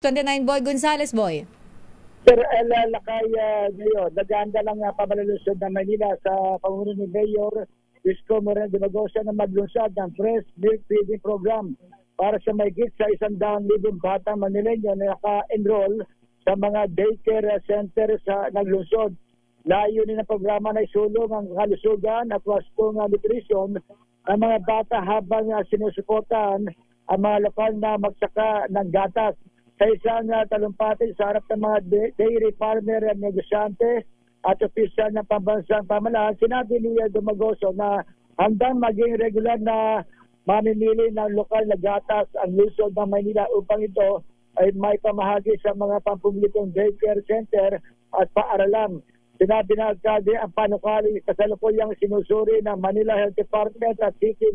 29 Boy Gonzales, Boy. Sir, lakay ngayon, naganda lang pamalulusod ng Manila sa pangunan ni Mayor Isko Moreno de Magosa na maglunsad ng Fresh Milk Feeding Program para sa mahigit sa 100,000 batang Manileño na naka-enroll sa mga daycare center sa naglunsod. Layunin ng programa na isulong ang kalusugan at wastong nutrition ng mga bata habang sinusuportahan ang mga lokal na magsaka ng gatas. Sa isang talumpati sa harap ng mga dairy farmer at negosyante at opisyal ng pambansang pamahalaan, sinabi ni Dumagoso na handang maging regular na mamimili ng lokal na gatas ang lungsod ng Maynila upang ito ay may pamahagi sa mga pampublikong daycare center at paaralan. Sinabi na alkalde ang panukali kasalukuyang sinusuri ng Manila Health Department at City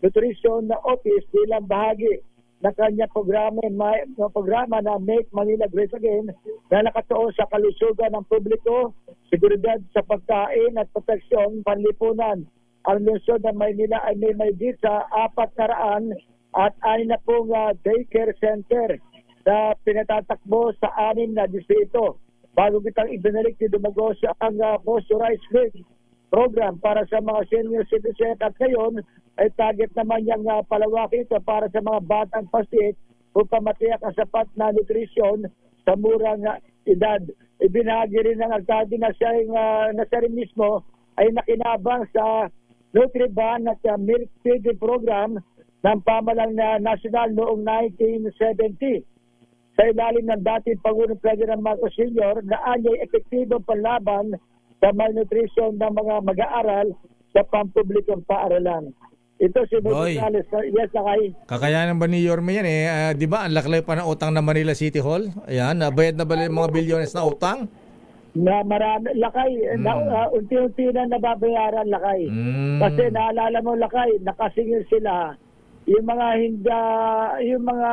Nutrition Office bilang bahagi ng kanyang programa na Make Manila Great Again na nakatuon sa kalusugan ng publiko, seguridad sa pagkain at proteksyon panlipunan. Ang lungsod ng Maynila ay may mahigit sa 400 at 60 daycare center na pinatatakbo sa 6 na distrito. Bago kitang ibinalik ni Dumagoso ang Posterized Milk Program para sa mga senior citizen at ngayon ay target naman niyang palawakin ito para sa mga batang pasit upang matiyak ang sapat na nutrisyon sa murang edad. Ibinahagi rin ng alkalde na siya rin mismo ay nakinabang sa Nutriban at Milk Feeding Program ng pamalang na nasyonal noong 1970. Sa ilalim ng dating Pangulong Ferdinand Marcos Sr. na anyay epektibong panlaban sa malnutrition ng mga mag-aaral sa pampublikong paaralan. Ito si Boy Gonzales. Yes, lakay. Kakayanan ba ni Yorme yan di ba, ang laklay pa ng utang ng Manila City Hall? Ayan, bayad na ba yung mga bilyones na utang? Na marami, lakay, unti-unti na nababayaran, lakay. Kasi naalala mo, lakay, nakasingil sila. Yung mga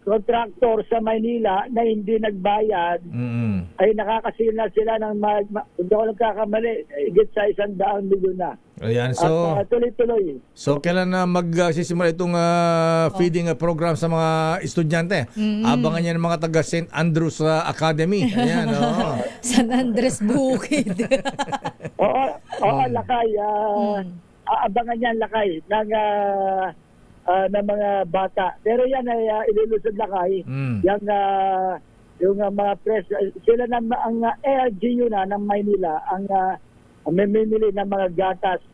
contractor sa Maynila na hindi nagbayad ay nakakasingil na sila ng hindi ako nagkakamali, higit sa 100 milyon na. Ayan, so at tuloy-tuloy. So kailan na magsisimula itong feeding program sa mga estudyante? Abangan niya ng mga taga St. Andrews Academy. Ayan, San Andres Bukid. Oo, lakay. Abangan niyan, lakay ng mga bata. Pero yan ay ilulusod, lakay. Yung mga press, sila na ang LGU na ng Maynila ang mamimili ng mga gatas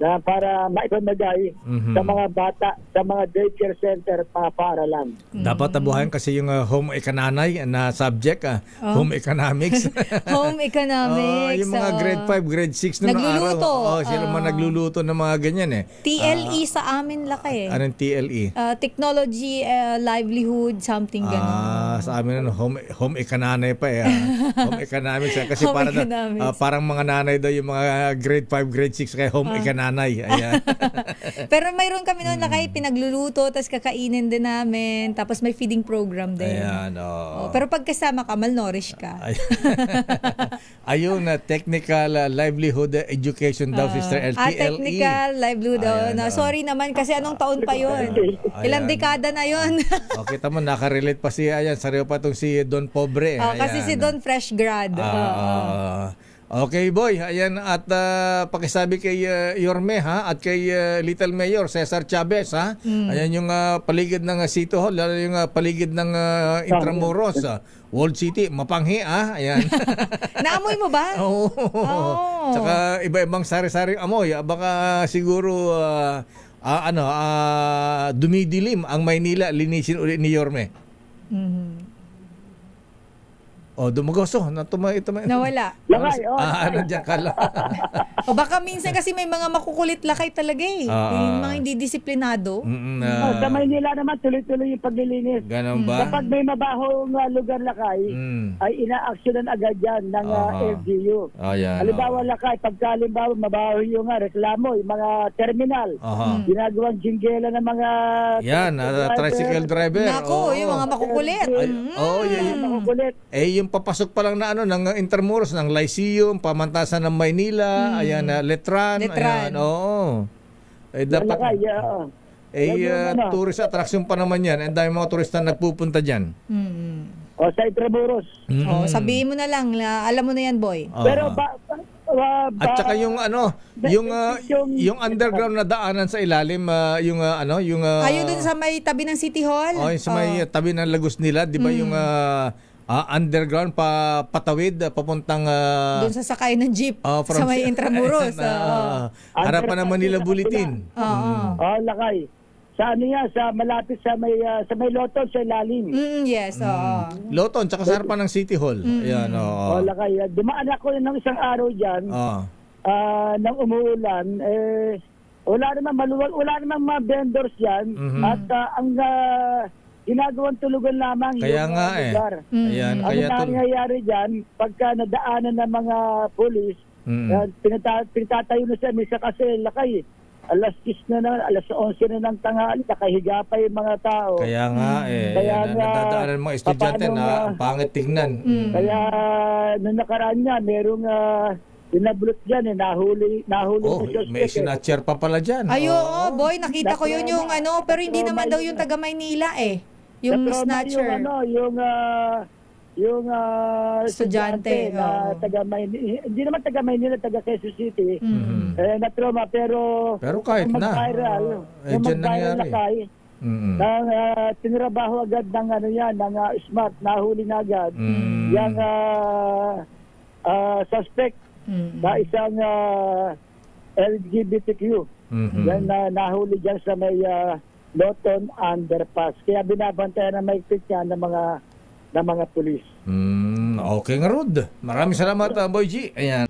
na para maipamagay sa mga bata sa mga daycare center paaralan. Dapat tabuhayan kasi yung home economics na subject, home economics. Home economics. Yung mga grade 5, grade 6 na araw. Sila man nagluluto ng mga ganyan TLE sa amin laki Anong TLE? Technology, livelihood, something gano'n. Sa amin home economics pa home economics kasi parang mga nanay daw yung mga grade 5, grade 6 kaya home economics. Ayan. Pero mayroon kami noon lakay pinagluluto tapos kakainin din namin tapos may feeding program din. Ayan, pero pag kasama ka malnourished ka. Ayun, technical livelihood education daw, Sister LTLE. Technical livelihood. Sorry naman kasi anong taon pa yun? Ilang dekada na yun. Okay, tama, nakarelate pa siya. Sariyo pa itong si Don Pobre. Kasi si Don fresh grad. Okay, boy. Ayan, at pakisabi kay Yorme at kay Little Mayor Cesar Chavez Ayan yung paligid ng City Hall, lalo yung paligid ng Intramuros, World City, mapanghi Ayan. Naamoy mo ba? Oo. Tsaka iba-ibang sari-saring amoy. Baka siguro dumidilim ang Maynila, linisin ulit ni Yorme. Dumagoso. Nawala. Lakay, nandiyan ka lang. O baka minsan kasi may mga makukulit lakay talaga yung mga hindi disiplinado. Sa Maynila naman, tuloy-tuloy yung paglilinis. Ganun ba? Kapag may mabahong lugar, lakay, ay ina-actionan agad yan ng LGU. Halimbawa, lakay, pagkalimbawa, mabaho yung reklamo, yung mga terminal, ginagawang jinggela ng mga tricycle driver. Nako, yung mga makukulit. Yung makukulit. Yung papasok pa lang na ng Intramuros, ng Lyceum, pamantasan ng Maynila, Letran. Ayan, dapat tourist attraction pa naman yan. Ang dami mga turista nagpupunta dyan. O sa Intramuros. Sabihin mo na lang, alam mo na yan, boy. Pero at saka yung yung underground na daanan sa ilalim, yung Ayun dun sa may tabi ng City Hall? sa may tabi ng Lagos nila, di ba yung underground patawid papuntang doon sa sakay ng jeep sa may Intramuros. Harapan ng Manila Bulletin. Lakay. Sa malapit sa may Loton sa ilalim. Yes. Loton tsaka sa harapan ng City Hall. Ayan, lakay. Dumaan ako ng isang araw diyan. Nang umuulan, wala namang mga vendors diyan at ang ginagawang tulugan lamang yung lugar. Ayan, ang nangyayari diyan pagka nadaanan ng mga pulis, pinatatayo na sa misa kasi lakay. Alas 10 alas 11 na ng tanghali, nakahiga pa yung mga tao. Kaya nga nadadaanan mga estudyante na pangit tignan. Kaya nung nakaraan niya, merong binabulot dyan, nahuli may sinatcher pa pala dyan. Boy, nakita ko yun yung pero hindi naman daw yung taga Maynila yung snatcher. Yung estudyante na taga Maynila, hindi naman taga Maynila, taga Quezon City. Na-trauma pero kahit mag-viral, nangyari. Tinrabaho agad ng SMART, nahuli na agad yung suspect na isang LGBTQ. Yan nahuli dyan sa may Loton Underpass. Kaya binabantayan na maigpit niya ng mga pulis. Okay nga, Rod. Maraming salamat, Boy G. Ayan.